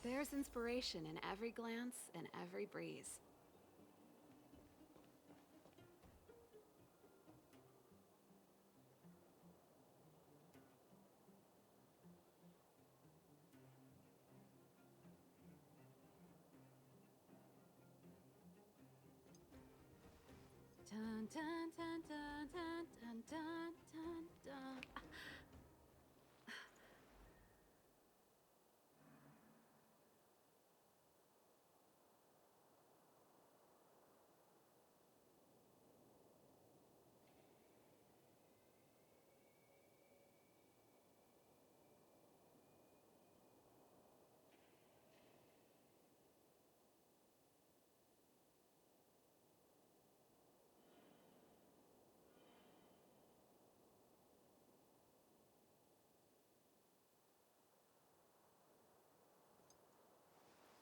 There's inspiration in every glance and every breeze. Dun dun dun dun dun dun dun dun dun.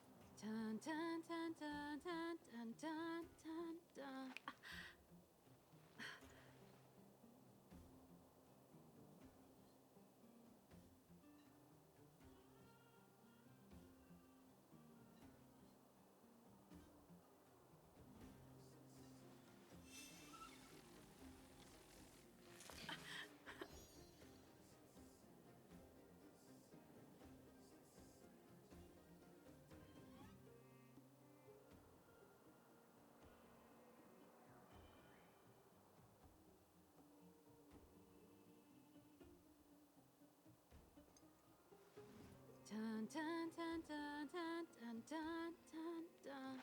Dun dun dun dun dun dun dun dun dun. Dun dun dun dun dun dun dun dun dun.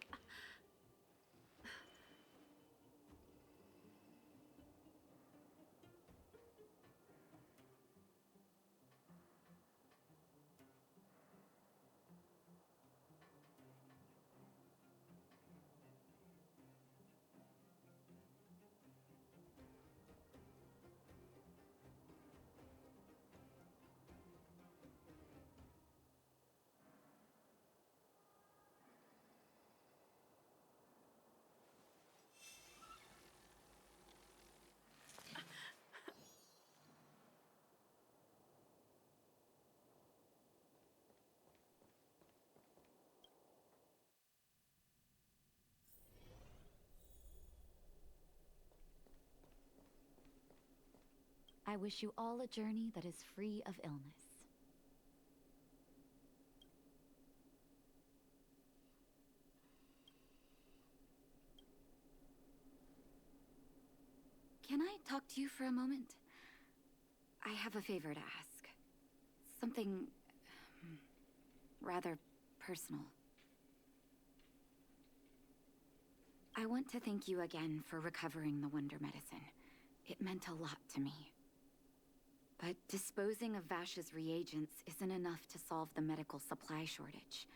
I wish you all a journey that is free of illness. Can I talk to you for a moment? I have a favor to ask. Something rather personal. I want to thank you again for recovering the Wonder Medicine. It meant a lot to me. But disposing of Vash's reagents isn't enough to solve the medical supply shortage.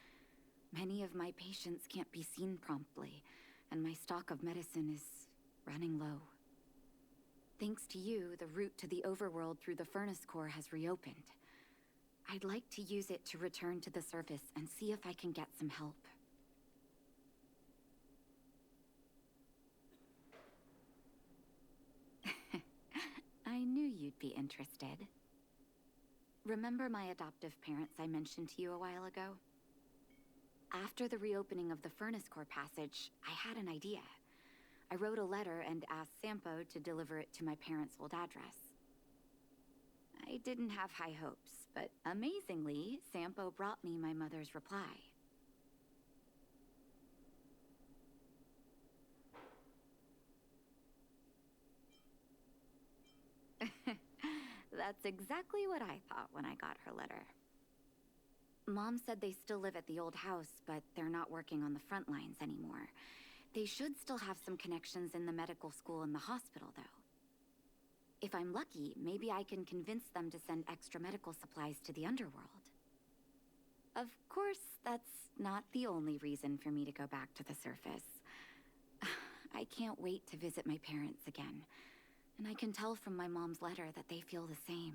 Many of my patients can't be seen promptly, and my stock of medicine is running low. Thanks to you, the route to the overworld through the furnace core has reopened. I'd like to use it to return to the surface and see if I can get some help. I knew you'd be interested. Remember my adoptive parents I mentioned to you a while ago? After the reopening of the furnace core passage, I had an idea. I wrote a letter and asked Sampo to deliver it to my parents' old address. I didn't have high hopes, but amazingly, Sampo brought me my mother's reply. That's exactly what I thought when I got her letter. Mom said they still live at the old house, but they're not working on the front lines anymore. They should still have some connections in the medical school and the hospital, though. If I'm lucky, maybe I can convince them to send extra medical supplies to the underworld. Of course, that's not the only reason for me to go back to the surface. I can't wait to visit my parents again, and I can tell from my mom's letter that they feel the same.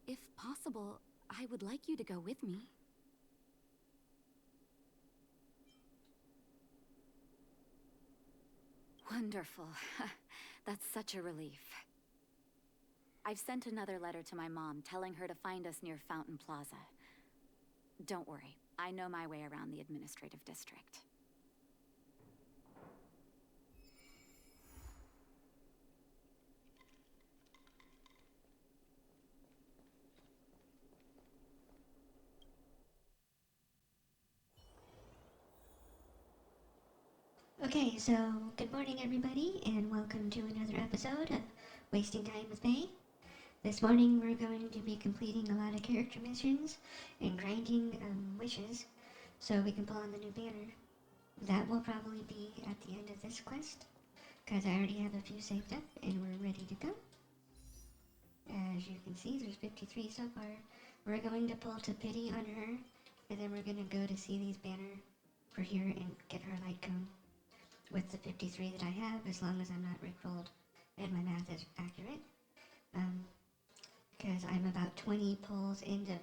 If possible, I would like you to go with me. Wonderful. That's such a relief. I've sent another letter to my mom telling her to find us near Fountain Plaza. Don't worry, I know my way around the administrative district. Okay, so good morning, everybody, and welcome to another episode of Wasting Time with May. This morning, we're going to be completing a lot of character missions and grinding wishes so we can pull on the new banner. That will probably be at the end of this quest, because I already have a few saved up and we're ready to go. As you can see, there's 53 so far. We're going to pull to pity on her, and then we're going to go to Seely's banner for here and get her light cone with the 53 that I have, as long as I'm not rickrolled and my math is accurate. Because I'm about 20 pulls into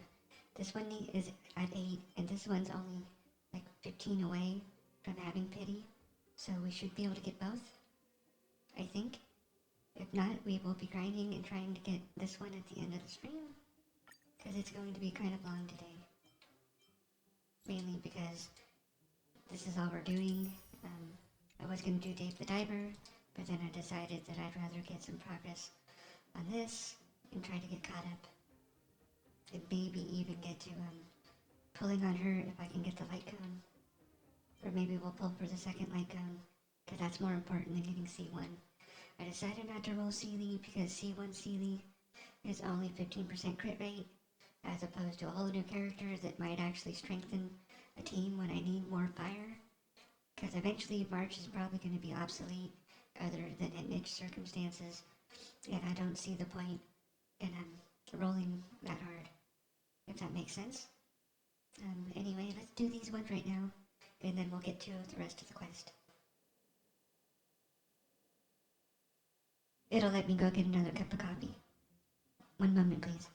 this one is at 8, and this one's only like 15 away from having pity. So we should be able to get both, I think. If not, we will be grinding and trying to get this one at the end of the stream, because it's going to be kind of long today. Mainly because this is all we're doing. I was going to do Dave the Diver, but then I decided that I'd rather get some progress on this and try to get caught up. And maybe even get to pulling on her if I can get the light cone. Or maybe we'll pull for the second light cone, because that's more important than getting C1. I decided not to roll Seely because C1 Seely is only 15% crit rate, as opposed to a whole new character that might actually strengthen a team when I need more fire. Because eventually March is probably going to be obsolete, other than in niche circumstances, and I don't see the point in rolling that hard, if that makes sense. Anyway, let's do these ones right now, and then we'll get to the rest of the quest. It'll let me go get another cup of coffee. One moment, please.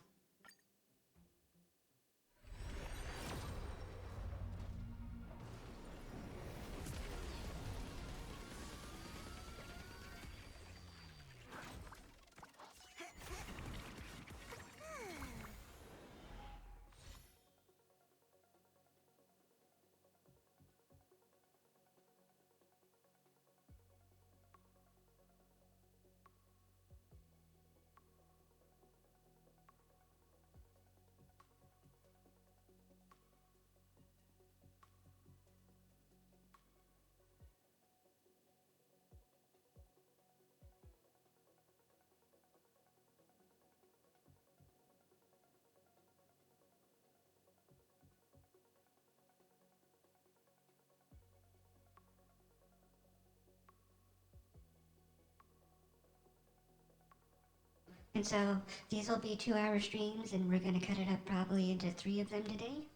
And so these will be 2-hour streams, and we're going to cut it up probably into 3 of them today,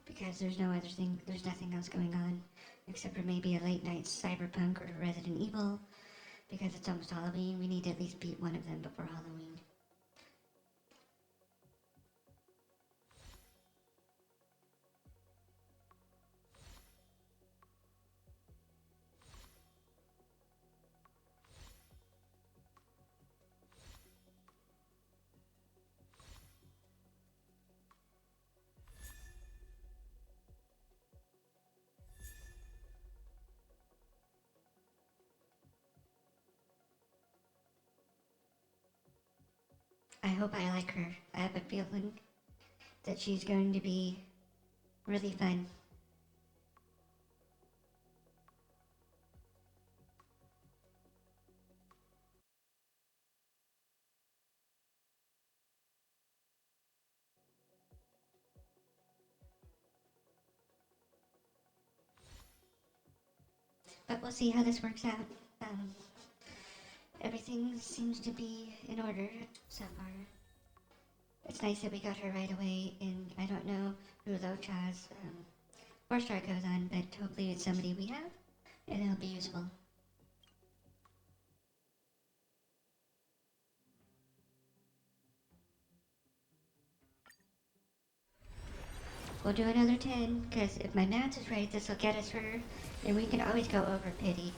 because there's nothing else going on, except for maybe a late night Cyberpunk or Resident Evil, because it's almost Halloween. We need to at least beat one of them before Halloween. I hope I like her. I have a feeling that she's going to be really fun. But we'll see how this works out. Um, Everything seems to be in order so far. It's nice that we got her right away, and I don't know who Locha's 4-star goes on, but hopefully it's somebody we have, and it'll be useful. We'll do another 10, because if my math is right, this will get us her, and we can always go over pity.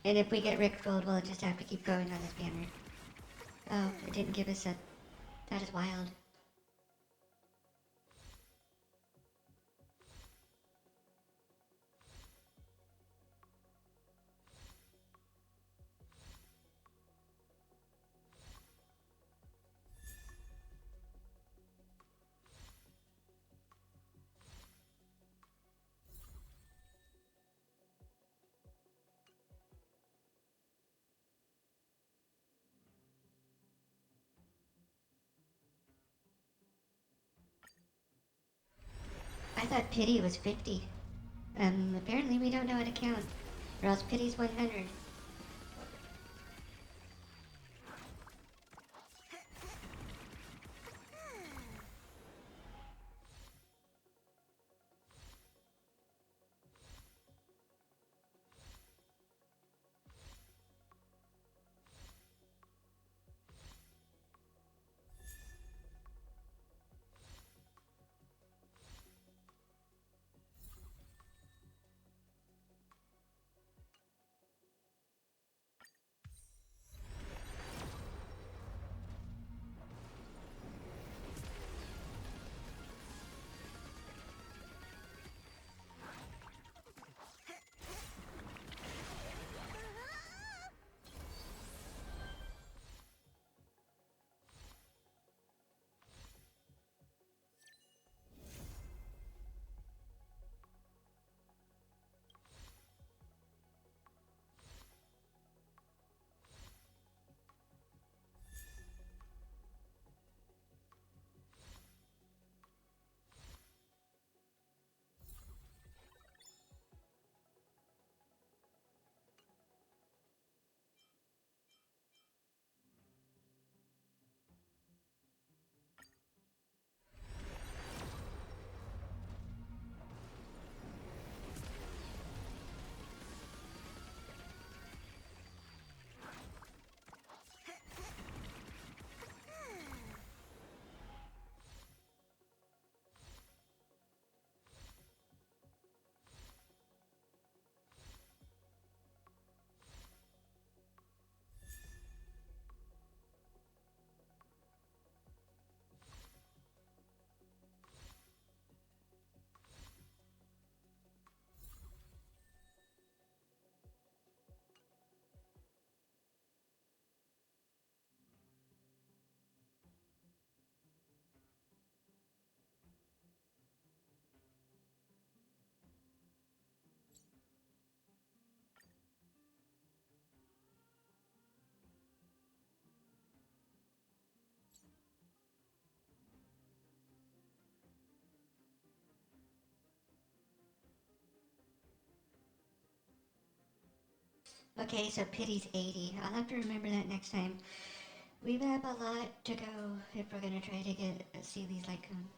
And if we get rickrolled, we'll just have to keep going on this banner. Oh, it didn't give us a... That is wild. thought pity was 50. Apparently we don't know how to count. Or else pity's 100. Okay, so pity's 80. I'll have to remember that next time. We have a lot to go if we're gonna try to get see these light cone.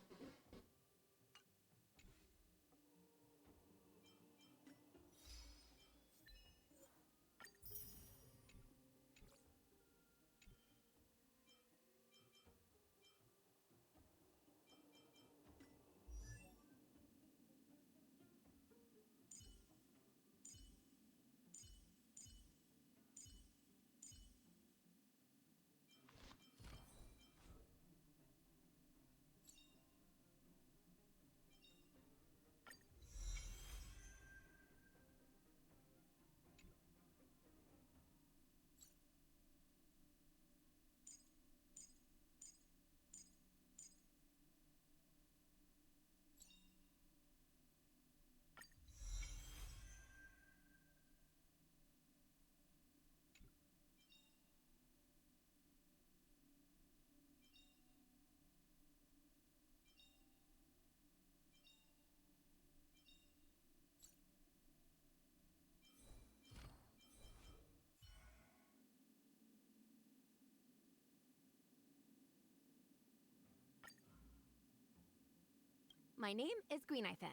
My name is Fen.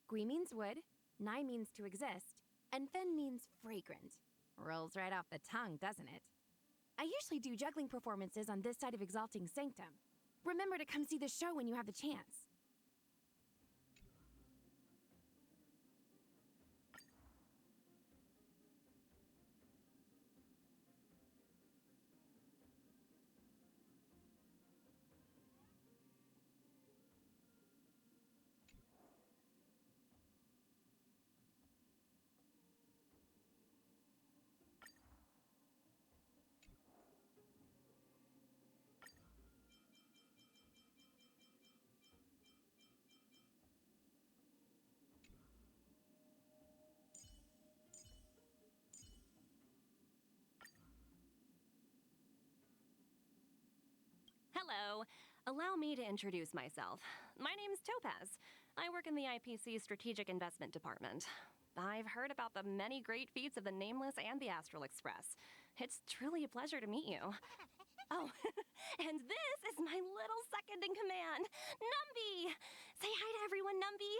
Gui means wood, Nai means to exist, and Fen means fragrant. Rolls right off the tongue, doesn't it? I usually do juggling performances on this side of Exalting Sanctum. Remember to come see the show when you have the chance. Hello. Allow me to introduce myself. My name's Topaz. I work in the IPC Strategic Investment Department. I've heard about the many great feats of the Nameless and the Astral Express. It's truly a pleasure to meet you. Oh, and this is my little second in command, Numby! Say hi to everyone, Numby!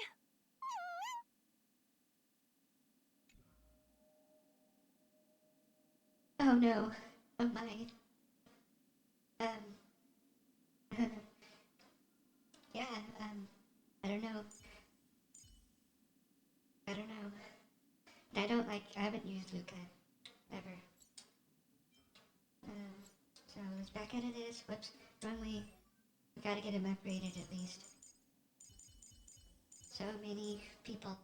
Oh no. Oh my. Um, yeah, I don't know. I don't know. I haven't used Luca ever. So let's back out of this. Whoops. Wrong way. We gotta get him upgraded at least. So many people.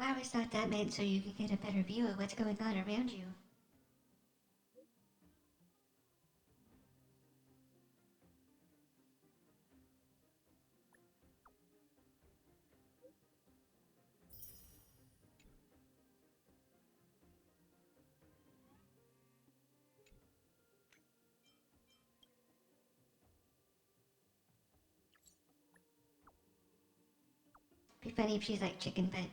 I always thought that meant so you could get a better view of what's going on around you. Be funny if she's like chicken butt.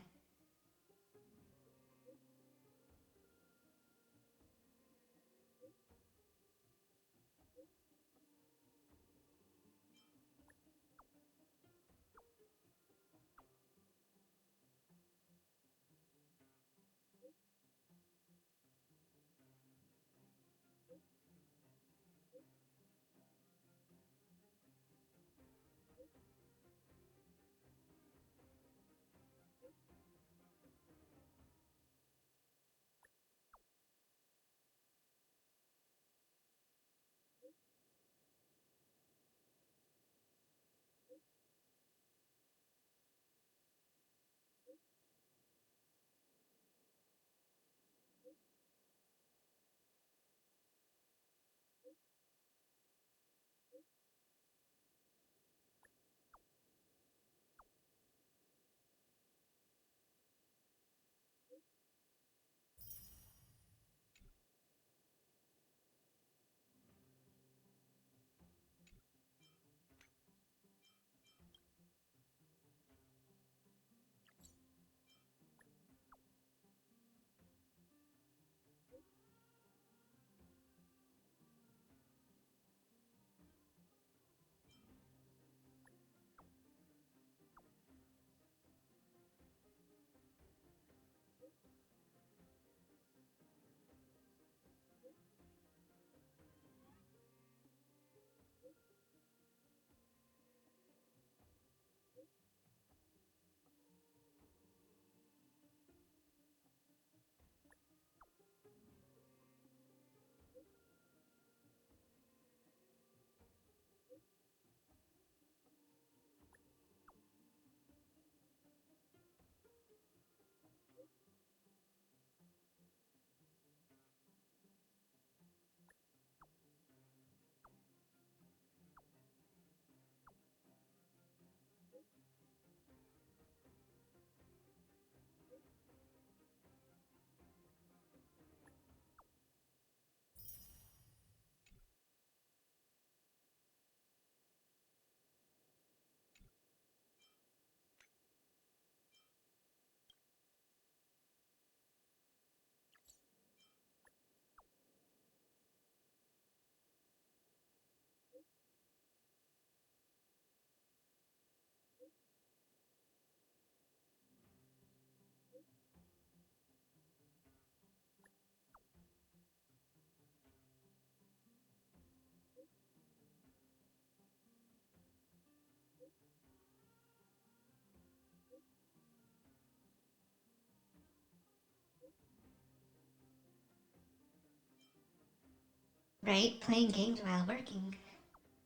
Right? Playing games while working.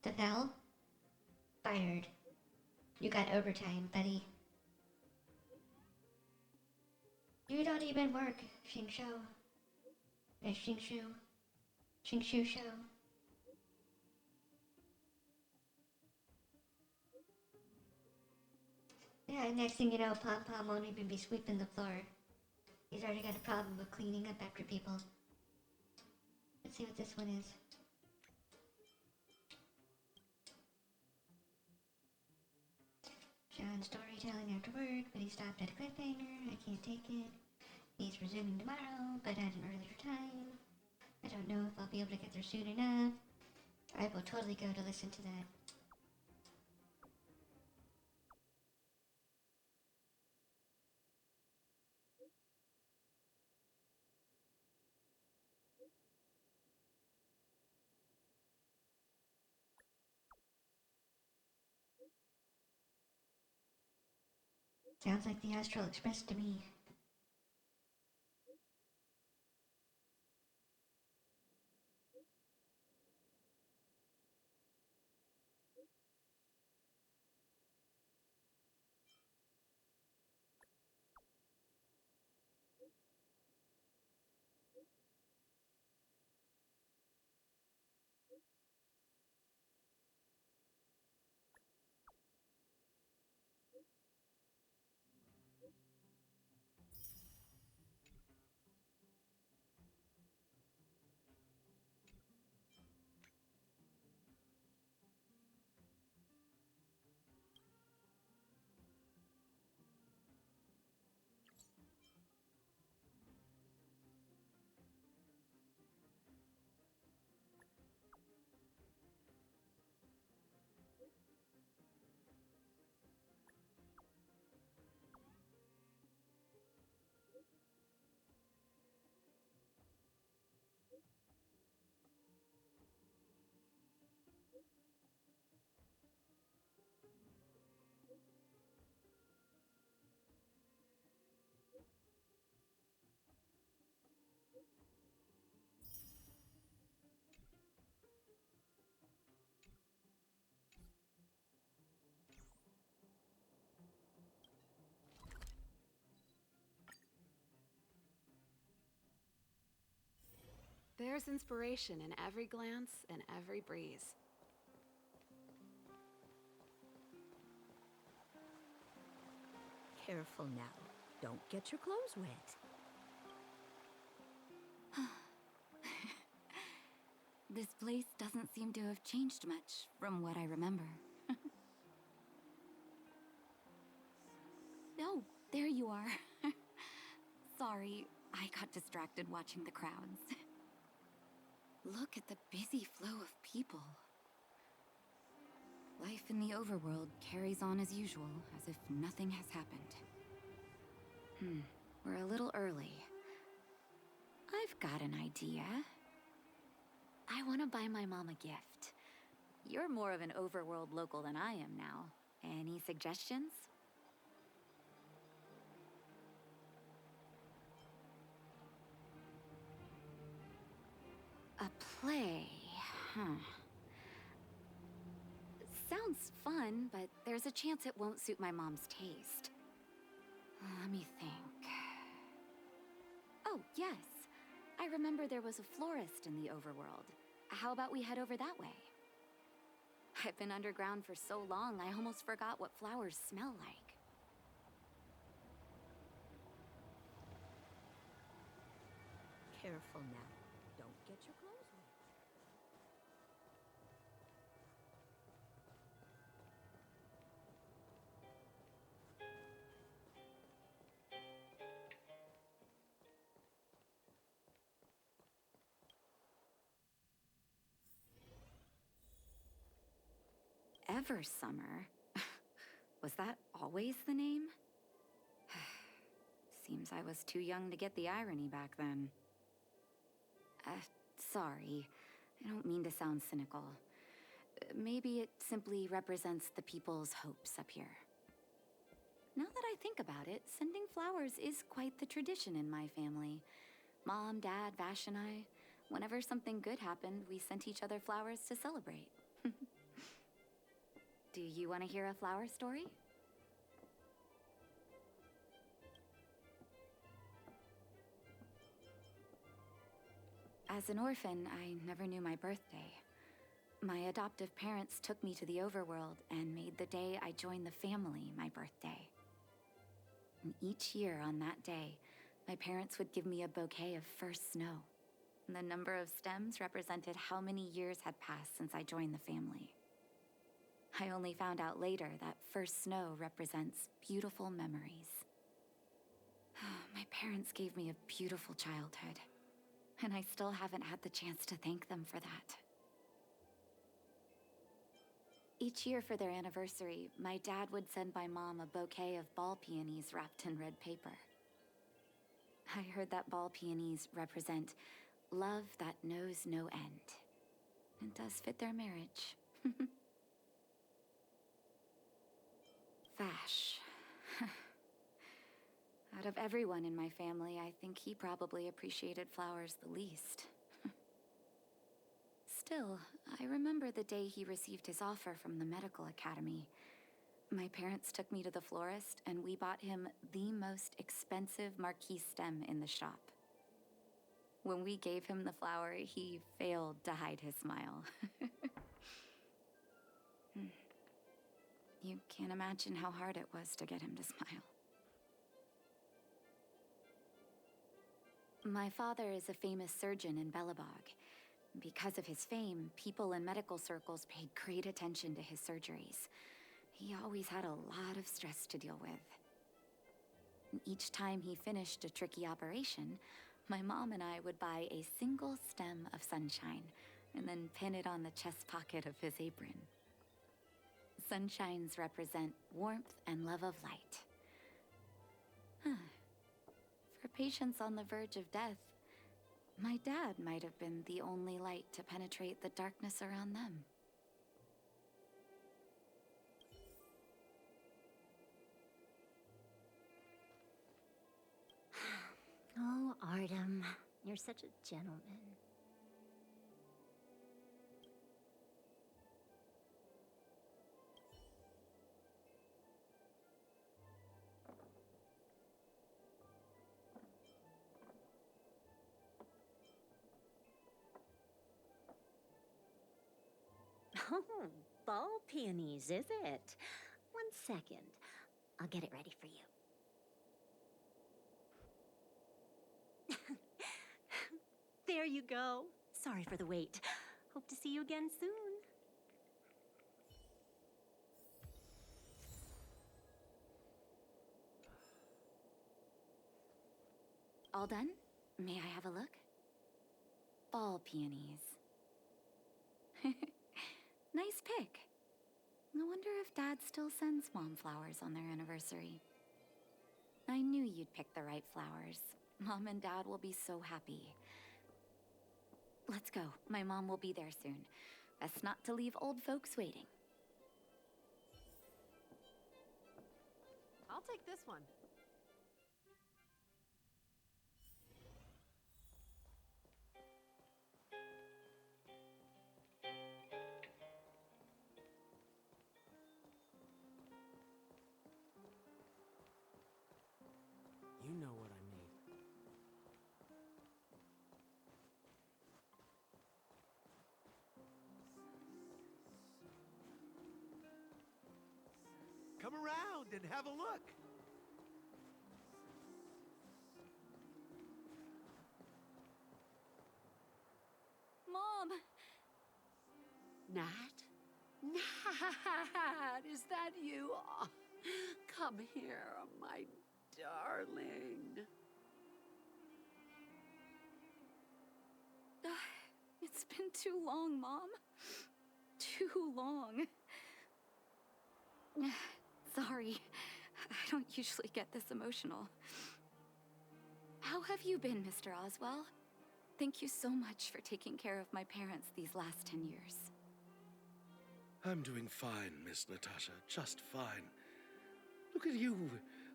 The hell? Fired. You got overtime, buddy. You don't even work, Xingshu. Xingshu. Xingshu Show. Yeah, next thing you know, Pom Pom won't even be sweeping the floor. He's already got a problem with cleaning up after people. Let's see what this one is. John's storytelling after work, but he stopped at a cliffhanger. I can't take it. He's resuming tomorrow, but at an earlier time. I don't know if I'll be able to get there soon enough. I will totally go to listen to that. Sounds like the Astral Express to me. There's inspiration in every glance and every breeze. Careful now. Don't get your clothes wet. This place doesn't seem to have changed much from what I remember. Oh, there you are. Sorry, I got distracted watching the crowds. Look at the busy flow of people. Life in the overworld carries on as usual, as if nothing has happened. We're a little early. I've got an idea. I want to buy my mom a gift. You're more of an overworld local than I am now. Any suggestions? A play, huh? Sounds fun, but there's a chance it won't suit my mom's taste. Let me think. Oh, yes. I remember there was a florist in the overworld. How about we head over that way? I've been underground for so long, I almost forgot what flowers smell like. Careful now. Don't get your clothes wet. Eversummer? Was that always the name? Seems I was too young to get the irony back then. Sorry. I don't mean to sound cynical. Maybe it simply represents the people's hopes up here. Now that I think about it, sending flowers is quite the tradition in my family. Mom, Dad, Vash, and I, Whenever something good happened, we sent each other flowers to celebrate. Do you want to hear a flower story? As an orphan, I never knew my birthday. My adoptive parents took me to the overworld and made the day I joined the family my birthday. And each year on that day, my parents would give me a bouquet of first snow. And the number of stems represented how many years had passed since I joined the family. I only found out later that first snow represents beautiful memories. My parents gave me a beautiful childhood, and I still haven't had the chance to thank them for that. Each year for their anniversary, my dad would send my mom a bouquet of ball peonies wrapped in red paper. I heard that ball peonies represent love that knows no end. It does fit their marriage. Vash. Out of everyone in my family, I think he probably appreciated flowers the least. Still, I remember the day he received his offer from the medical academy. My parents took me to the florist, and we bought him the most expensive marquise stem in the shop. When we gave him the flower, he failed to hide his smile. You can't imagine how hard it was to get him to smile. My father is a famous surgeon in Belobog. Because of his fame, people in medical circles paid great attention to his surgeries. He always had a lot of stress to deal with. And each time he finished a tricky operation, my mom and I would buy a single stem of sunshine and then pin it on the chest pocket of his apron. Sunshines represent warmth and love of light. For patients on the verge of death, my dad might have been the only light to penetrate the darkness around them. Oh, Artem, you're such a gentleman. Oh, ball peonies, is it? 1 second. I'll get it ready for you. There you go. Sorry for the wait. Hope to see you again soon. All done? May I have a look? Ball peonies. Nice pick. I wonder if Dad still sends Mom flowers on their anniversary. I knew you'd pick the right flowers. Mom and Dad will be so happy. Let's go. My mom will be there soon. Best not to leave old folks waiting. I'll take this one. You know what I mean. Come around and have a look. Mom! Nat? Nat, is that you? Oh, come here, my darling. It's been too long, Mom. Too long. Sorry. I don't usually get this emotional. How have you been, Mr. Oswell? Thank you so much for taking care of my parents these last 10 years. I'm doing fine, Miss Natasha, just fine. Look at you.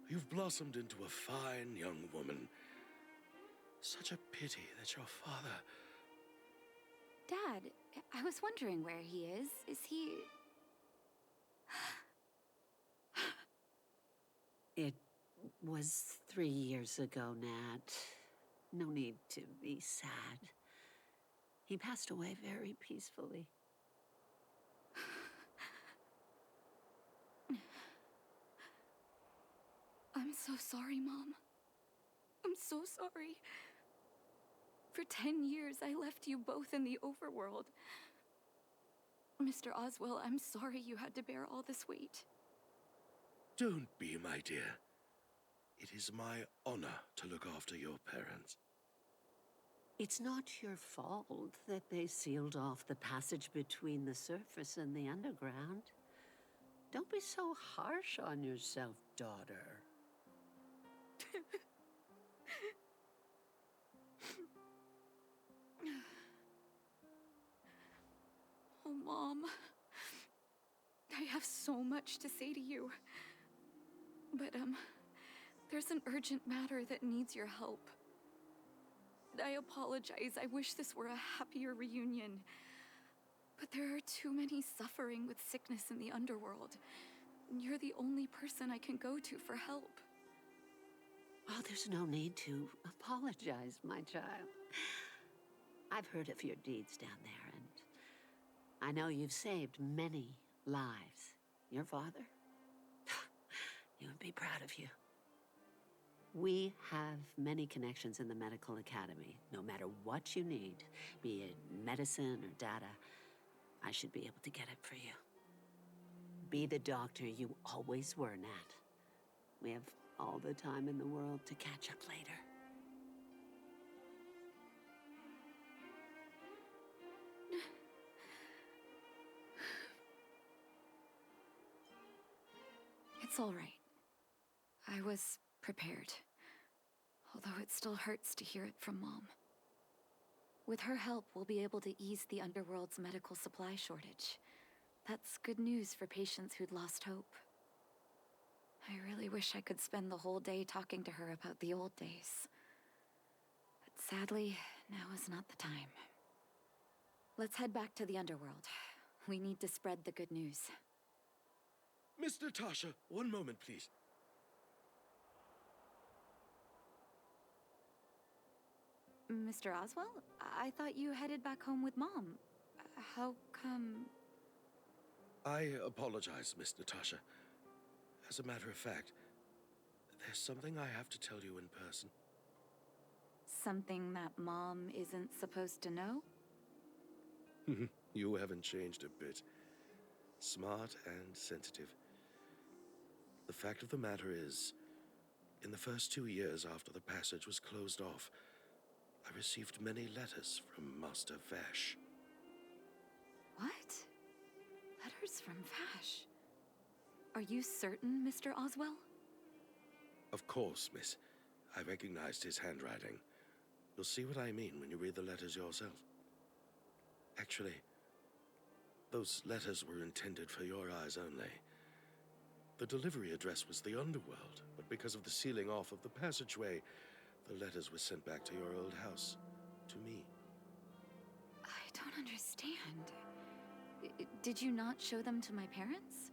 You've blossomed into a fine young woman. Such a pity that your father... Dad, I was wondering where he is. Is he... It was 3 years ago, Nat. No need to be sad. He passed away very peacefully. I'm so sorry, Mom. I'm so sorry. For 10 years, I left you both in the overworld. Mr. Oswell, I'm sorry you had to bear all this weight. Don't be, my dear. It is my honor to look after your parents. It's not your fault that they sealed off the passage between the surface and the underground. Don't be so harsh on yourself, daughter. Oh, Mom. I have so much to say to you. But, there's an urgent matter that needs your help. I apologize. I wish this were a happier reunion. But there are too many suffering with sickness in the underworld. You're the only person I can go to for help. Oh, there's no need to apologize, my child. I've heard of your deeds down there, and I know you've saved many lives. Your father? He would be proud of you. We have many connections in the medical academy. No matter what you need, be it medicine or data, I should be able to get it for you. Be the doctor you always were, Nat. We have all the time in the world to catch up later. It's all right. I was prepared. Although it still hurts to hear it from Mom. With her help, we'll be able to ease the underworld's medical supply shortage. That's good news for patients who'd lost hope. I really wish I could spend the whole day talking to her about the old days. But sadly, now is not the time. Let's head back to the underworld. We need to spread the good news. Miss Natasha, one moment, please. Mr. Oswell? I thought you headed back home with Mom. How come... I apologize, Miss Natasha. As a matter of fact, there's something I have to tell you in person. Something that Mom isn't supposed to know? You haven't changed a bit. Smart and sensitive. The fact of the matter is, in the first 2 years after the passage was closed off, I received many letters from Master Vash. What? Letters from Vash? Are you certain, Mr. Oswell? Of course, miss. I recognized his handwriting. You'll see what I mean when you read the letters yourself. Actually, those letters were intended for your eyes only. The delivery address was the underworld, but because of the sealing off of the passageway, the letters were sent back to your old house, to me. I don't understand. Did you not show them to my parents?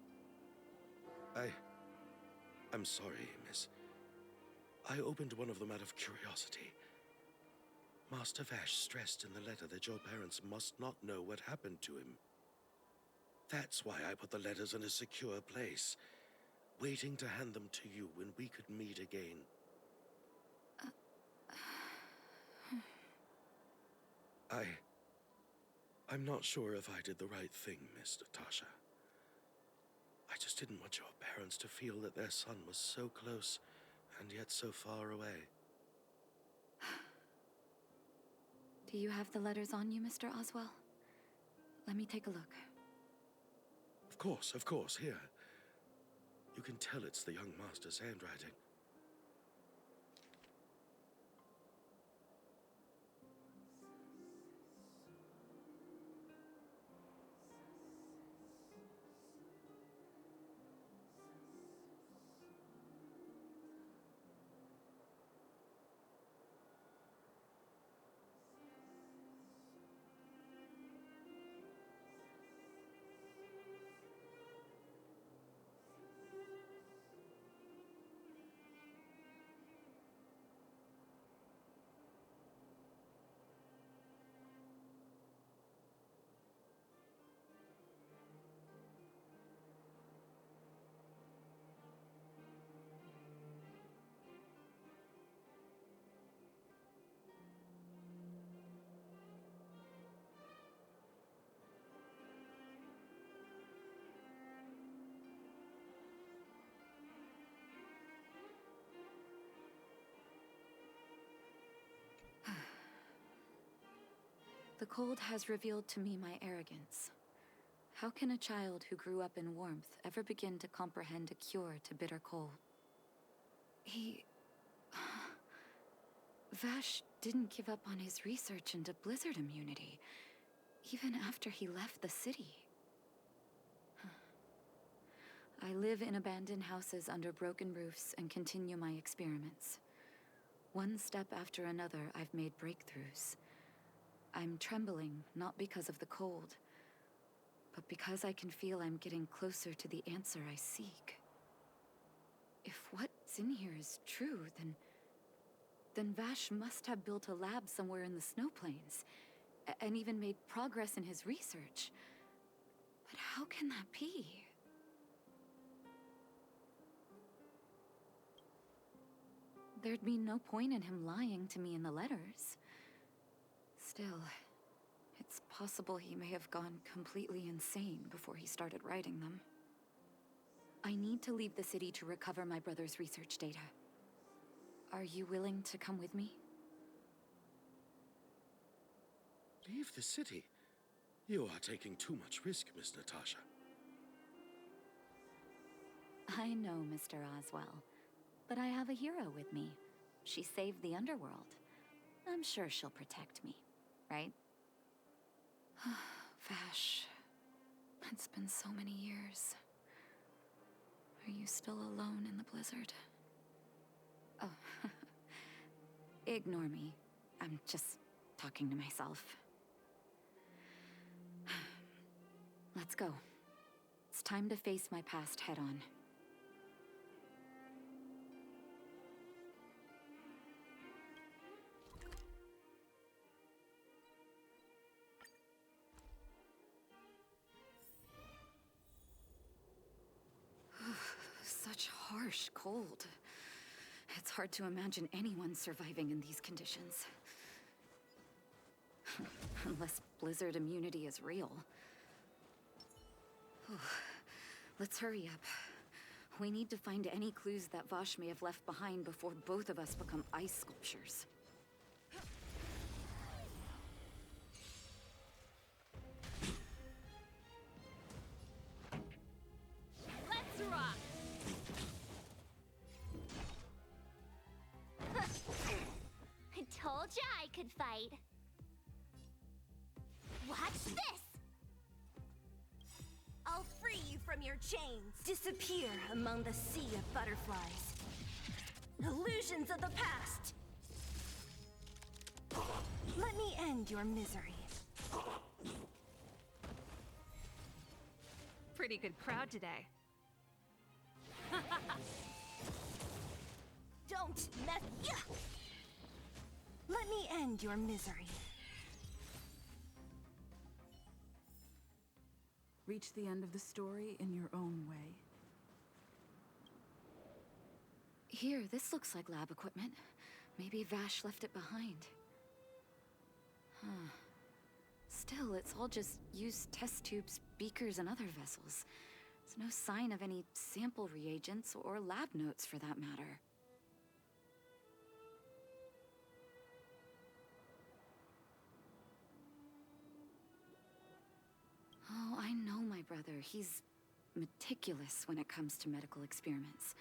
I'm sorry, miss. I opened one of them out of curiosity. Master Vash stressed in the letter that your parents must not know what happened to him. That's why I put the letters in a secure place, waiting to hand them to you when we could meet again. I'm not sure if I did the right thing, Miss Natasha. I just didn't want your parents to feel that their son was so close and yet so far away. Do you have the letters on you, Mr. Oswell? Let me take a look. Of course, here. You can tell it's the young master's handwriting. The cold has revealed to me my arrogance. How can a child who grew up in warmth ever begin to comprehend a cure to bitter cold? Vash didn't give up on his research into blizzard immunity, even after he left the city. I live in abandoned houses under broken roofs and continue my experiments. One step after another, I've made breakthroughs. I'm trembling, not because of the cold, but because I can feel I'm getting closer to the answer I seek. If what's in here is true, then Vash must have built a lab somewhere in the snow plains, and even made progress in his research. But how can that be? There'd be no point in him lying to me in the letters. Still, it's possible he may have gone completely insane before he started writing them. I need to leave the city to recover my brother's research data. Are you willing to come with me? Leave the city? You are taking too much risk, Miss Natasha. I know, Mr. Oswell. But I have a hero with me. She saved the underworld. I'm sure she'll protect me, right? Vash, it's been so many years. Are you still alone in the blizzard? Oh, ignore me. I'm just talking to myself. Let's go. It's time to face my past head-on. Such harsh cold. It's hard to imagine anyone surviving in these conditions. Unless blizzard immunity is real. Let's hurry up. We need to find any clues that Vash may have left behind before both of us become ice sculptures. Let's rock! I told ya I could fight. Watch this! I'll free you from your chains. Disappear among the sea of butterflies. Illusions of the past. Let me end your misery. Pretty good crowd today. Don't mess. Yeah. Let me end your misery. Reach the end of the story in your own way. Here, this looks like lab equipment. Maybe Vash left it behind. Huh. Still, it's all just used test tubes, beakers, and other vessels. There's no sign of any sample reagents or lab notes for that matter. Oh, I know my brother. He's meticulous when it comes to medical experiments.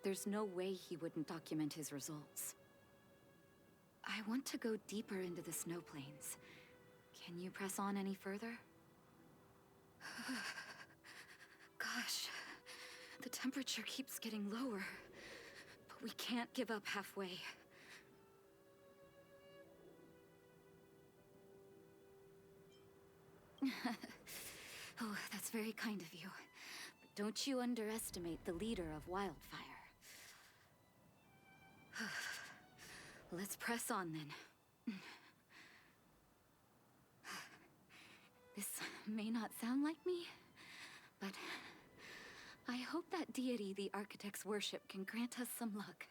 There's no way he wouldn't document his results. I want to go deeper into the snow plains. Can you press on any further? Gosh, the temperature keeps getting lower, but we can't give up halfway. Oh, that's very kind of you. But don't you underestimate the leader of Wildfire. Let's press on then. This may not sound like me, but I hope that deity the architects worship can grant us some luck.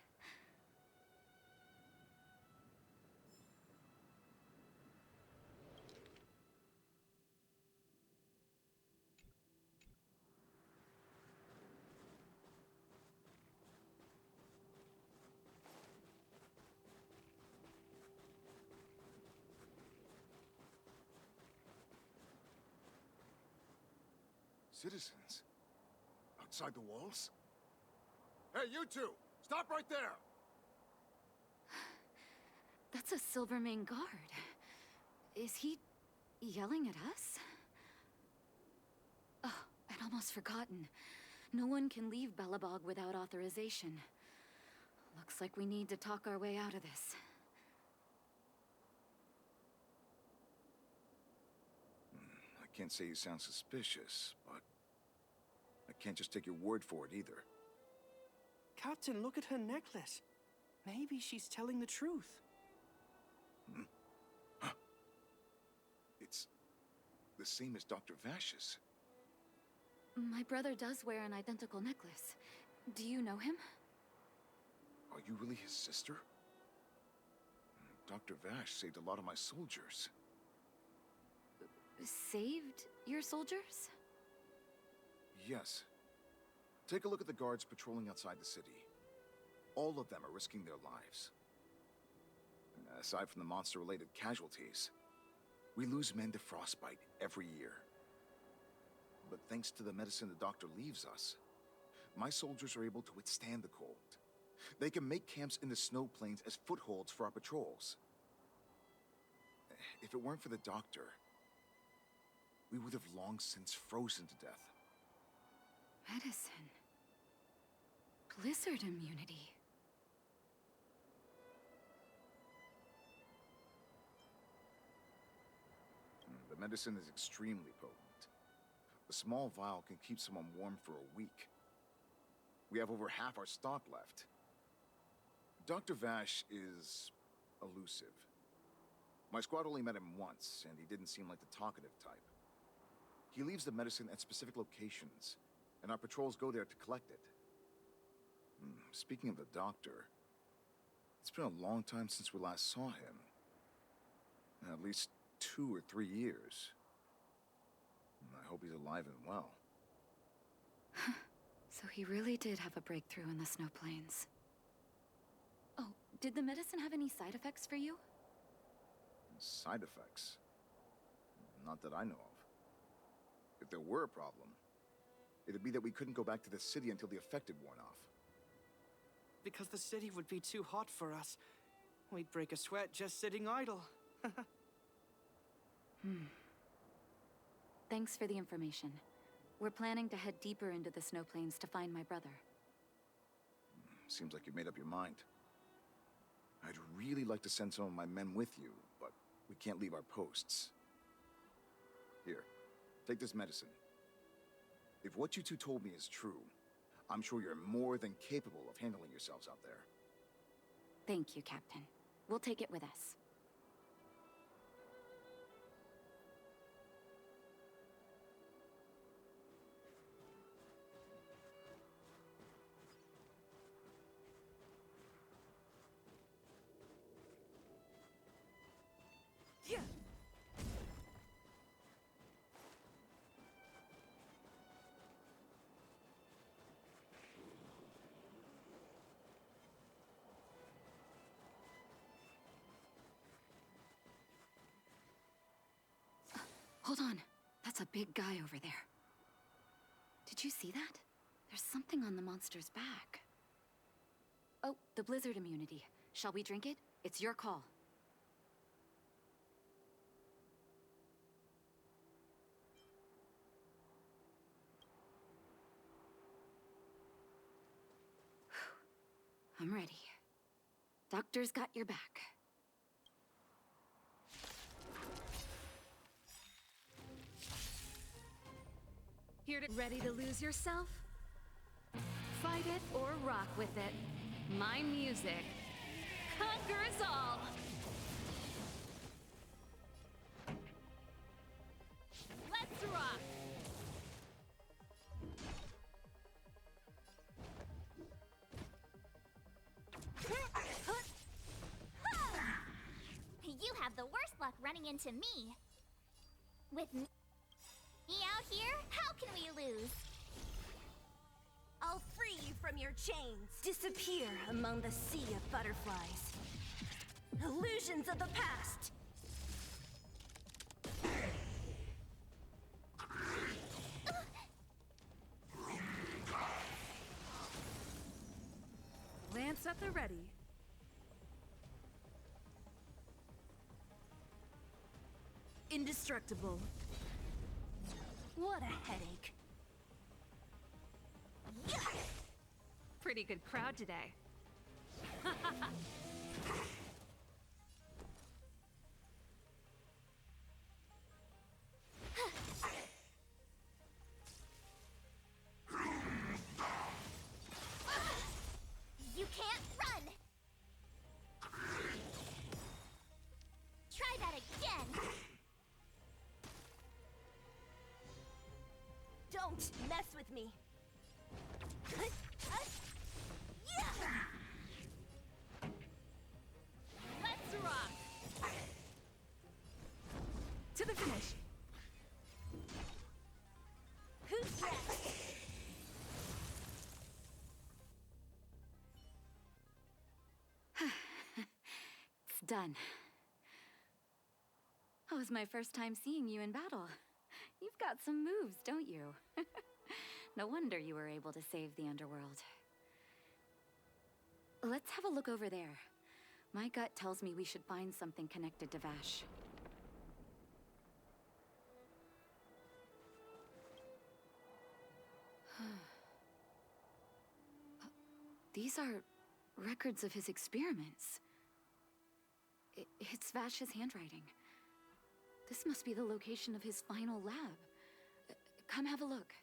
citizens? Outside the walls? Hey, you two! Stop right there! That's a Silvermane guard. Is he yelling at us? Oh, I'd almost forgotten. No one can leave Belobog without authorization. Looks like we need to talk our way out of this. I can't say you sound suspicious, but I can't just take your word for it either. Captain, look at her necklace. Maybe she's telling the truth. It's the same as Dr. Vash's. My brother does wear an identical necklace. Do you know him? Are you really his sister? Dr. Vash saved a lot of my soldiers. Saved your soldiers? Yes. Take a look at the guards patrolling outside the city. All of them are risking their lives. Aside from the monster-related casualties, we lose men to frostbite every year. But thanks to the medicine the doctor leaves us, my soldiers are able to withstand the cold. They can make camps in the snow plains as footholds for our patrols. If it weren't for the doctor, we would have long since frozen to death. Medicine. Blizzard immunity. The medicine is extremely potent. A small vial can keep someone warm for a week. We have over half our stock left. Dr. Vash is elusive. My squad only met him once, and he didn't seem like the talkative type. He leaves the medicine at specific locations, and our patrols go there to collect it. Speaking of the doctor, it's been a long time since we last saw him. At least 2 or 3 years. I hope he's alive and well. So he really did have a breakthrough in the snow plains. Oh, did the medicine have any side effects for you? Side effects? Not that I know of. If there were a problem, it'd be that we couldn't go back to the city until the effect had worn off. Because the city would be too hot for us. We'd break a sweat just sitting idle. Thanks for the information. We're planning to head deeper into the snow plains to find my brother. Seems like you've made up your mind. I'd really like to send some of my men with you, but we can't leave our posts. Here, take this medicine. If what you two told me is true, I'm sure you're more than capable of handling yourselves out there. Thank you, Captain. We'll take it with us. Hold on. That's a big guy over there. Did you see that? There's something on the monster's back. Oh, the blizzard immunity. Shall we drink it? It's your call. I'm ready. Doctor's got your back. Ready to lose yourself? Fight it or rock with it. My music conquers all. Let's rock. You have the worst luck running into me. With me out here, how can we lose? I'll free you from your chains. Disappear among the sea of butterflies. Illusions of the past. ready. Indestructible. What a headache. Pretty good crowd today. You can't run! Try that again! Don't mess with me. Let's rock. To the finish. Who's next? It's done. Oh, it was my first time seeing you in battle. You've got some moves, don't you? No wonder you were able to save the underworld. Let's have a look over there. My gut tells me we should find something connected to Vash. These are records of his experiments. It's Vash's handwriting. This must be the location of his final lab. Come have a look.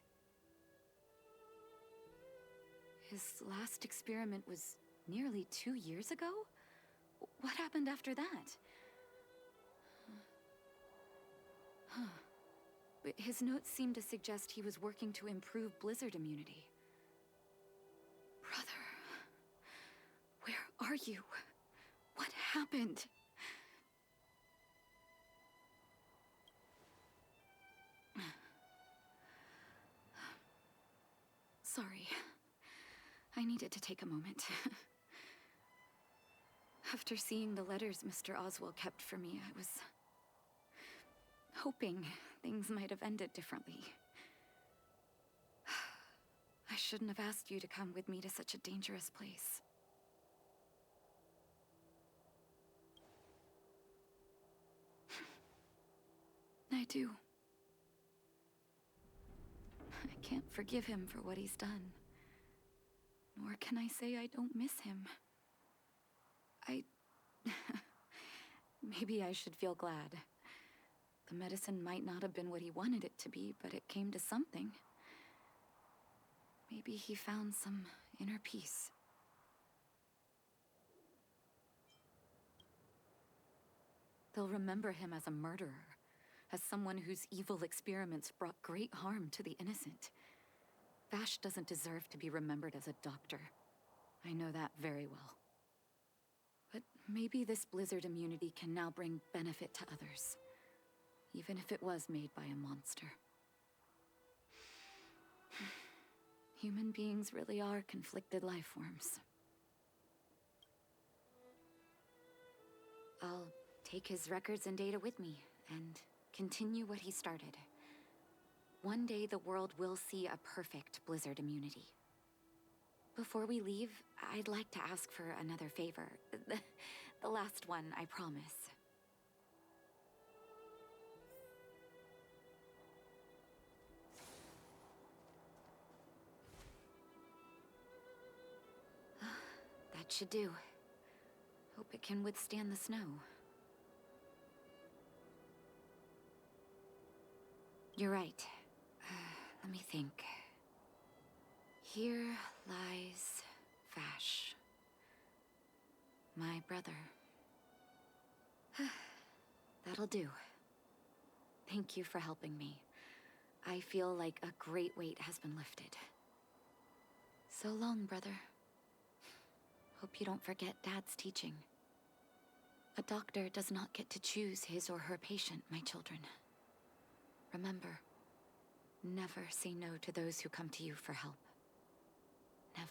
His last experiment was nearly 2 years ago? What happened after that? But his notes seem to suggest he was working to improve blizzard immunity. Brother, where are you? What happened? Sorry. I needed to take a moment. After seeing the letters Mr. Oswald kept for me, I was hoping things might have ended differently. I shouldn't have asked you to come with me to such a dangerous place. I do. I can't forgive him for what he's done. Nor can I say I don't miss him. Maybe I should feel glad. The medicine might not have been what he wanted it to be, but it came to something. Maybe he found some inner peace. They'll remember him as a murderer, as someone whose evil experiments brought great harm to the innocent. Vash doesn't deserve to be remembered as a doctor. I know that very well. But maybe this blizzard immunity can now bring benefit to others, even if it was made by a monster. Human beings really are conflicted life forms. I'll take his records and data with me, and continue what he started. One day the world will see a perfect blizzard immunity. Before we leave, I'd like to ask for another favor. The last one, I promise. That should do. Hope it can withstand the snow. You're right. Let me think. Here lies Vash. My brother. That'll do. Thank you for helping me. I feel like a great weight has been lifted. So long, brother. Hope you don't forget Dad's teaching. A doctor does not get to choose his or her patient, my children. Remember, never say no to those who come to you for help. Never.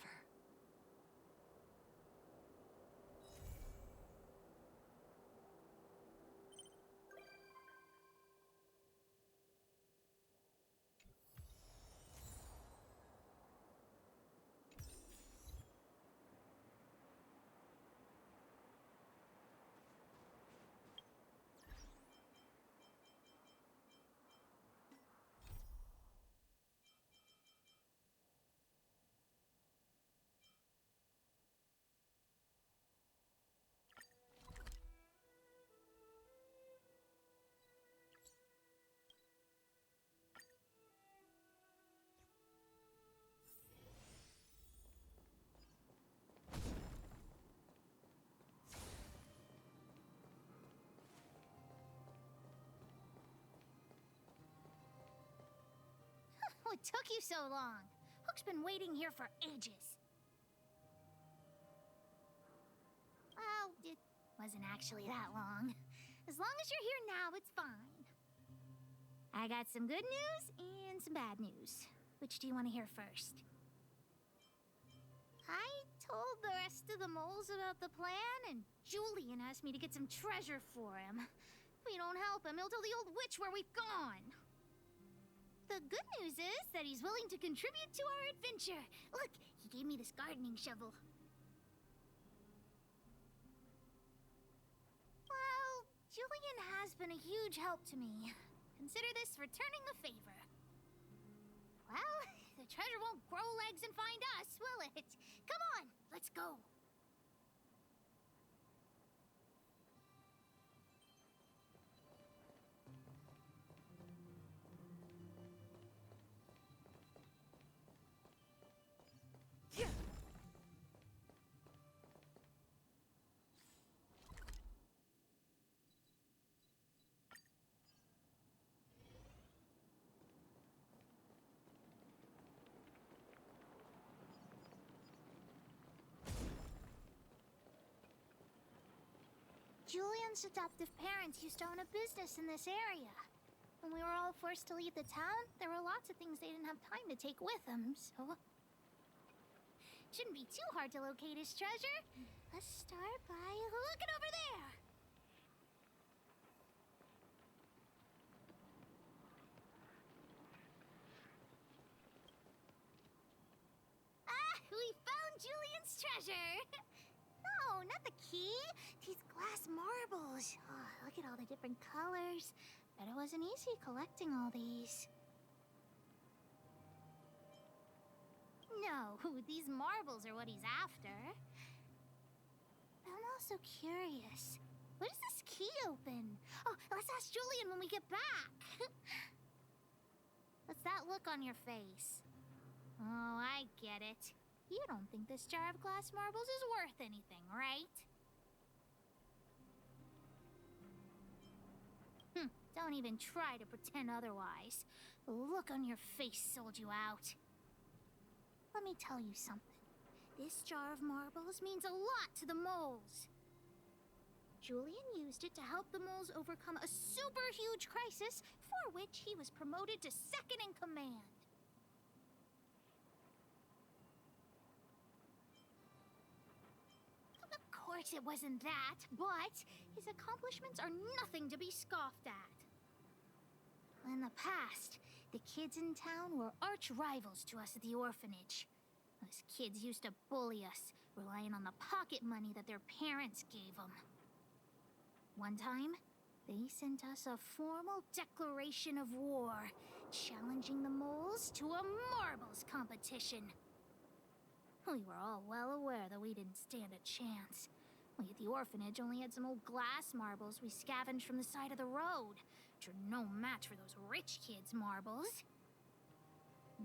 What took you so long? Hook's been waiting here for ages. Well, it wasn't actually that long. As long as you're here now, it's fine. I got some good news and some bad news. Which do you want to hear first? I told the rest of the moles about the plan, and Julian asked me to get some treasure for him. If we don't help him, he'll tell the old witch where we've gone. The good news is that he's willing to contribute to our adventure. Look, he gave me this gardening shovel. Well, Julian has been a huge help to me. Consider this returning the favor. Well, the treasure won't grow legs and find us, will it? Come on, let's go. Julian's adoptive parents used to own a business in this area. When we were all forced to leave the town, there were lots of things they didn't have time to take with them, so... Shouldn't be too hard to locate his treasure. Let's start by looking over there. Ah, we found Julian's treasure! No, not the key. These glass marbles. Oh, look at all the different colors. Bet it wasn't easy collecting all these. No, these marbles are what he's after. I'm also curious. What does this key open? Oh, let's ask Julian when we get back. What's that look on your face? Oh, I get it. You don't think this jar of glass marbles is worth anything, right? Don't even try to pretend otherwise. The look on your face sold you out. Let me tell you something. This jar of marbles means a lot to the moles. Julian used it to help the moles overcome a super huge crisis for which he was promoted to second in command. Of course it wasn't that, but his accomplishments are nothing to be scoffed at. In the past, the kids in town were arch rivals to us at the orphanage. Those kids used to bully us, relying on the pocket money that their parents gave them. One time, they sent us a formal declaration of war, challenging the moles to a marbles competition. We were all well aware that we didn't stand a chance. We at the orphanage only had some old glass marbles we scavenged from the side of the road, which are no match for those rich kids' marbles.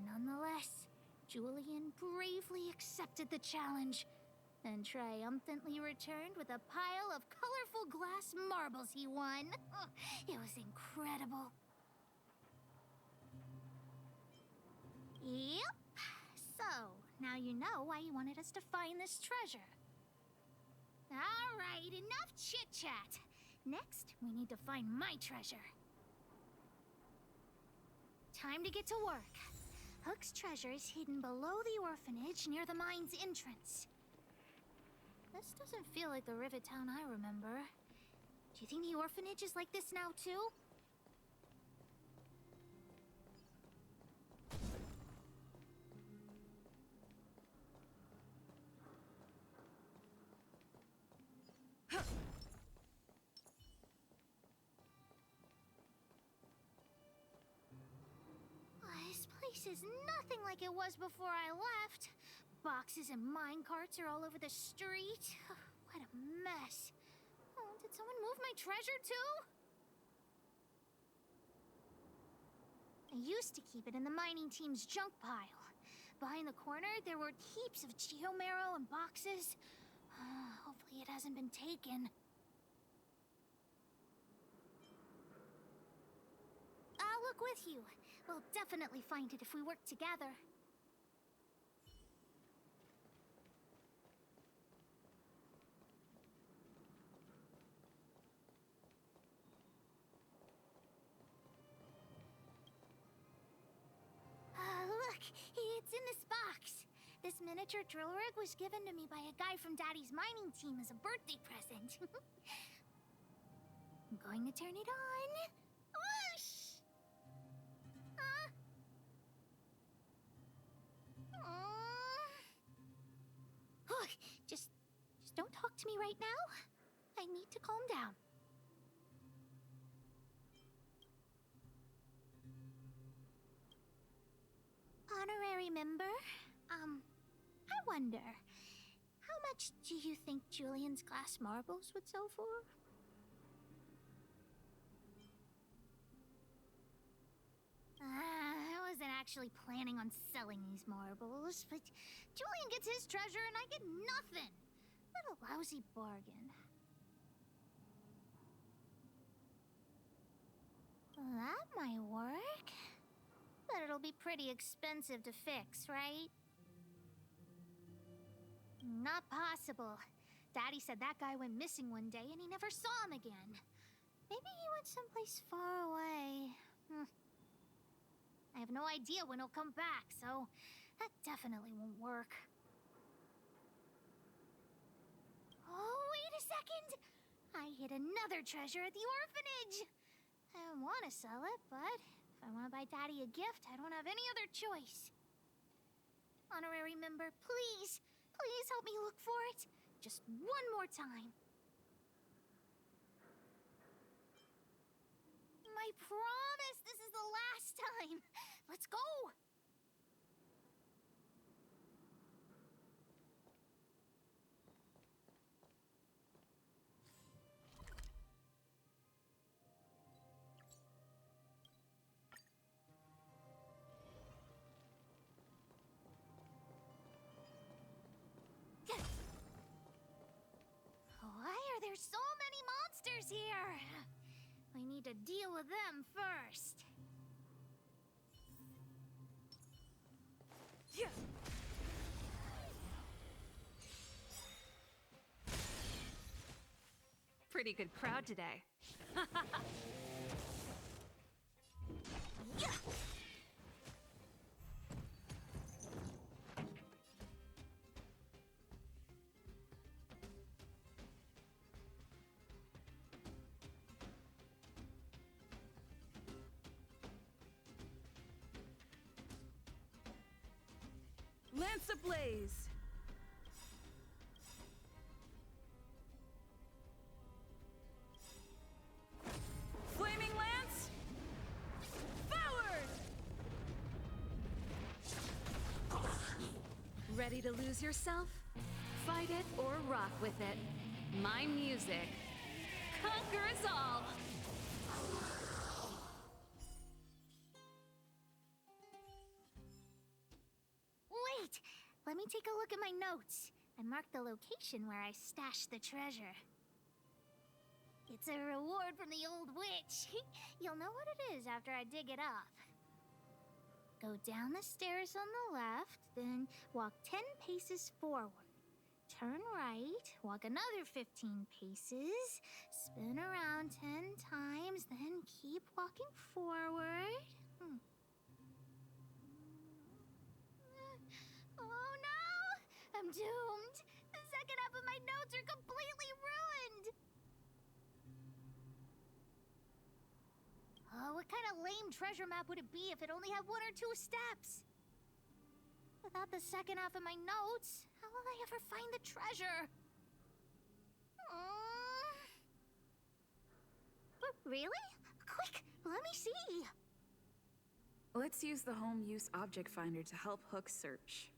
Nonetheless, Julian bravely accepted the challenge and triumphantly returned with a pile of colorful glass marbles he won. It was incredible. Yep. So, now you know why you wanted us to find this treasure. All right, enough chit-chat. Next, we need to find my treasure. Time to get to work. Hook's treasure is hidden below the orphanage near the mine's entrance. This doesn't feel like the Rivet Town I remember. Do you think the orphanage is like this now, too? This place is nothing like it was before I left. Boxes and minecarts are all over the street. What a mess. Oh, did someone move my treasure too? I used to keep it in the mining team's junk pile. Behind the corner, there were heaps of geomarrow and boxes. Hopefully it hasn't been taken. I'll look with with you. We'll definitely find it if we work together. Look, it's in this box. This miniature drill rig was given to me by a guy from Daddy's mining team as a birthday present. I'm going to turn it on. Whoosh! Look, just don't talk to me right now. I need to calm down. Honorary member, I wonder, how much do you think Julian's glass marbles would sell for? I wasn't actually planning on selling these marbles, but Julian gets his treasure and I get nothing. What a lousy bargain. That might work. But it'll be pretty expensive to fix, right? Not possible. Daddy said that guy went missing one day and he never saw him again. Maybe he went someplace far away. I have no idea when he'll come back, so that definitely won't work. Oh, wait a second! I hid another treasure at the orphanage! I want to sell it, but if I want to buy Daddy a gift, I don't have any other choice. Honorary member, please, please help me look for it. Just one more time. I promise this is the last time. Let's go. Why are there so many monsters here? We need to deal with them first. Pretty good crowd today. Lance ablaze! Flaming lance! Forward! Ready to lose yourself? Fight it or rock with it. My music conquers all! Wait! Let me take a look at my notes. I marked the location where I stashed the treasure. It's a reward from the old witch. You'll know what it is after I dig it up. Go down the stairs on the left, then walk 10 paces forward. Turn right, walk another 15 paces, spin around 10 times, then keep walking forward. Oh no! I'm doomed! The second half of my notes are completely ruined! Oh, what kind of lame treasure map would it be if it only had 1 or 2 steps? Without the second half of my notes, how will I ever find the treasure? Really? Quick, let me see! Let's use the home use object finder to help Hook search.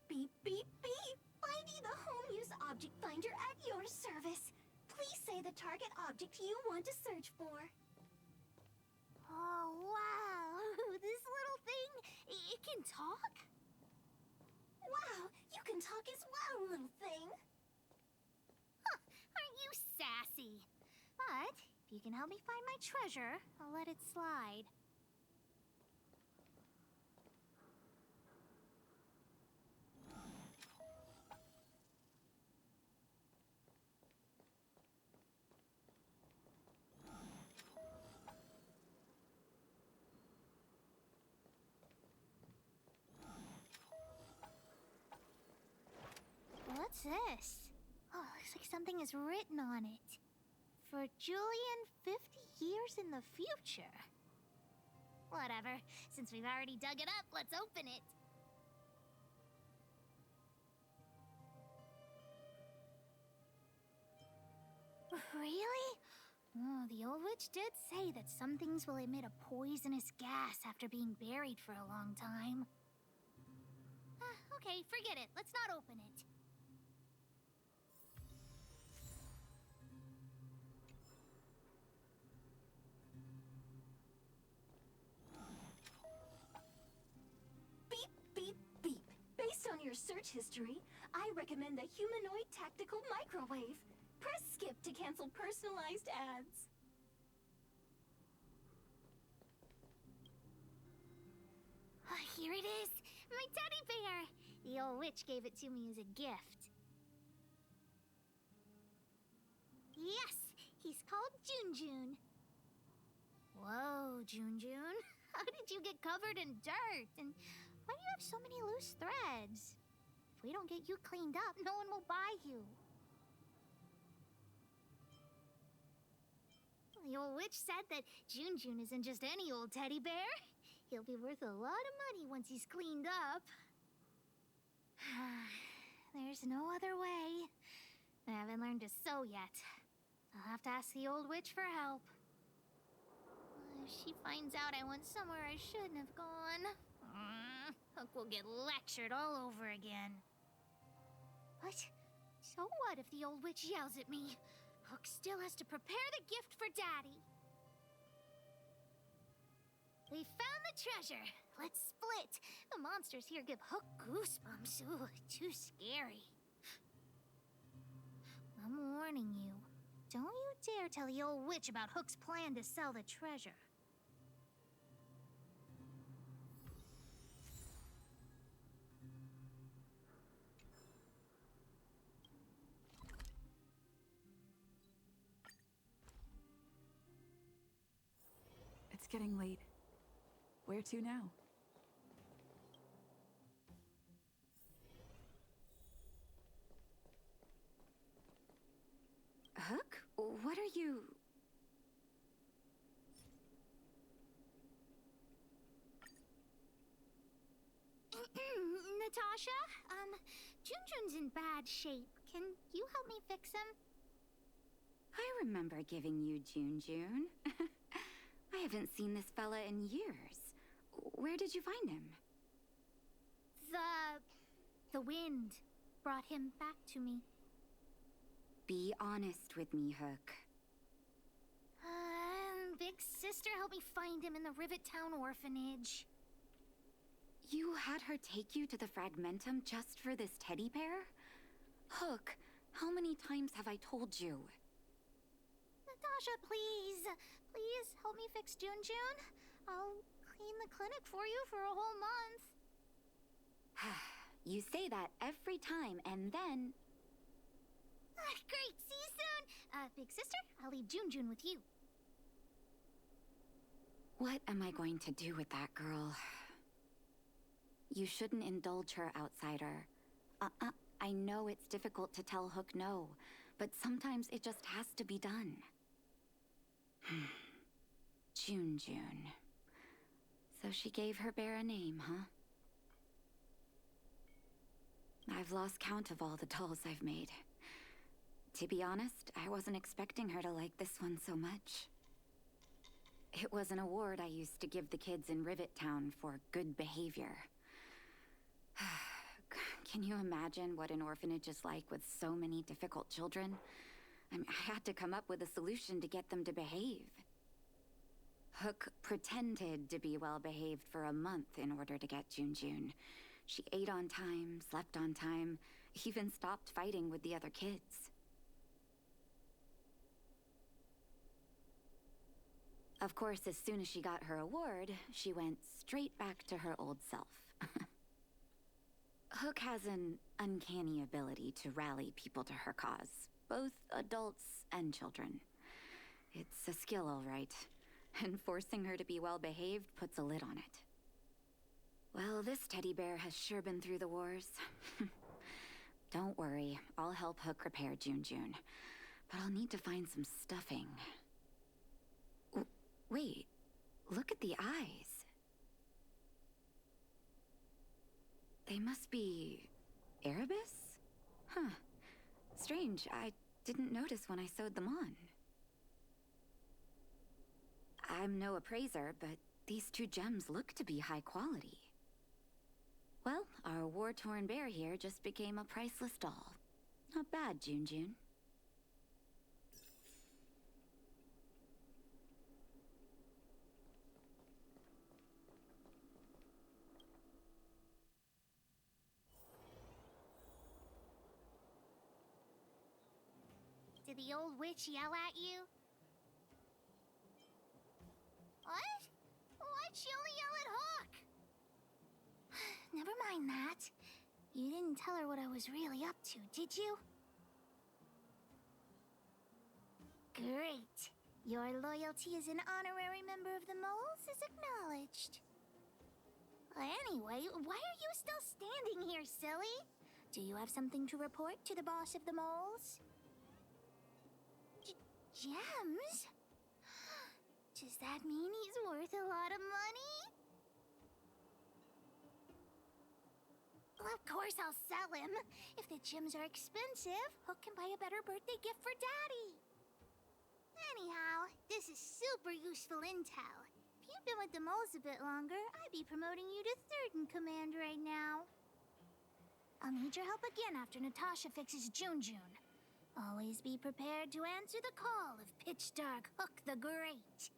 Beep, beep, beep! Finding the home use object finder at your service. Please say the target object you want to search for. Oh, wow! This little thing, it can talk? Wow, you can talk as well, blue thing. Huh, aren't you sassy? But if you can help me find my treasure, I'll let it slide. What's this? Oh, looks like something is written on it. For Julian, 50 years in the future. Whatever. Since we've already dug it up, let's open it. Really? Oh, the old witch did say that some things will emit a poisonous gas after being buried for a long time. Okay, forget it. Let's not open it. Beep, beep, beep. Based on your search history, I recommend the humanoid tactical microwave. Press skip to cancel personalized ads. Here it is! My teddy bear! The old witch gave it to me as a gift. Yes! He's called Junjun. Whoa, Junjun. How did you get covered in dirt? And why do you have so many loose threads? If we don't get you cleaned up, no one will buy you. The old witch said that Junjun isn't just any old teddy bear. He'll be worth a lot of money once he's cleaned up. There's no other way. I haven't learned to sew yet. I'll have to ask the old witch for help. If she finds out I went somewhere I shouldn't have gone, Hook will get lectured all over again. But so what if the old witch yells at me? Hook still has to prepare the gift for Daddy. We found the treasure. Let's split. The monsters here give Hook goosebumps. Ooh, too scary. I'm warning you. Don't you dare tell the old witch about Hook's plan to sell the treasure. It's getting late. Where to now? Hook? What are you... Natasha? Junjun's in bad shape. Can you help me fix him? I remember giving you Junjun. I haven't seen this fella in years. Where did you find him? The wind brought him back to me. Be honest with me, Hook. Big sister helped me find him in the Rivet Town orphanage. You had her take you to the Fragmentum just for this teddy bear? Hook, how many times have I told you? Natasha, please. Please help me fix Junjun. I'll clean the clinic for you for a whole month. You say that every time, and then... Great, see you soon. Big sister, I'll leave Junjun with you. What am I going to do with that girl? You shouldn't indulge her, outsider. I know it's difficult to tell Hook no, but sometimes it just has to be done. Junjun. So she gave her bear a name, huh? I've lost count of all the dolls I've made. To be honest, I wasn't expecting her to like this one so much. It was an award I used to give the kids in Rivet Town for good behavior. Can you imagine what an orphanage is like with so many difficult children? I had to come up with a solution to get them to behave. Hook pretended to be well-behaved for a month in order to get Junjun. She ate on time, slept on time, even stopped fighting with the other kids. Of course, as soon as she got her award, she went straight back to her old self. Hook has an uncanny ability to rally people to her cause, both adults and children. It's a skill, all right, and forcing her to be well-behaved puts a lid on it. Well, this teddy bear has sure been through the wars. Don't worry, I'll help Hook repair June, but I'll need to find some stuffing. Wait, look at the eyes. They must be Erebus? Huh. Strange, I didn't notice when I sewed them on. I'm no appraiser, but these two gems look to be high quality. Well, our war-torn bear here just became a priceless doll. Not bad, June. Did the old witch yell at you? What? Why'd she only yell at Hawk? Never mind that. You didn't tell her what I was really up to, did you? Great. Your loyalty as an honorary member of the Moles is acknowledged. Anyway, why are you still standing here, silly? Do you have something to report to the boss of the Moles? Gems? Does that mean he's worth a lot of money? Well, of course I'll sell him. If the gems are expensive, Hook can buy a better birthday gift for Daddy. Anyhow, this is super useful intel. If you've been with the Moles a bit longer, I'd be promoting you to third in command right now. I'll need your help again after Natasha fixes June. Always be prepared to answer the call of Pitch Dark Hook the Great.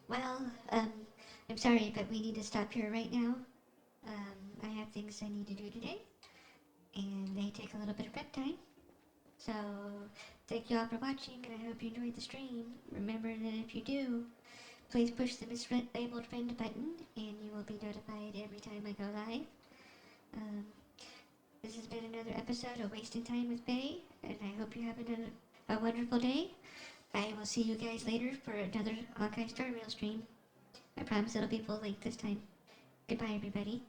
Well, I'm sorry, but we need to stop here right now. I have things I need to do today, and they take a little bit of prep time. So, thank you all for watching, and I hope you enjoyed the stream. Remember that if you do, please push the mislabeled friend button, and you will be notified every time I go live. This has been another episode of Wasting Time with Faye, and I hope you have a wonderful day. I will see you guys later for another Hawkeye Star Rail stream. I promise it'll be full length this time. Goodbye, everybody.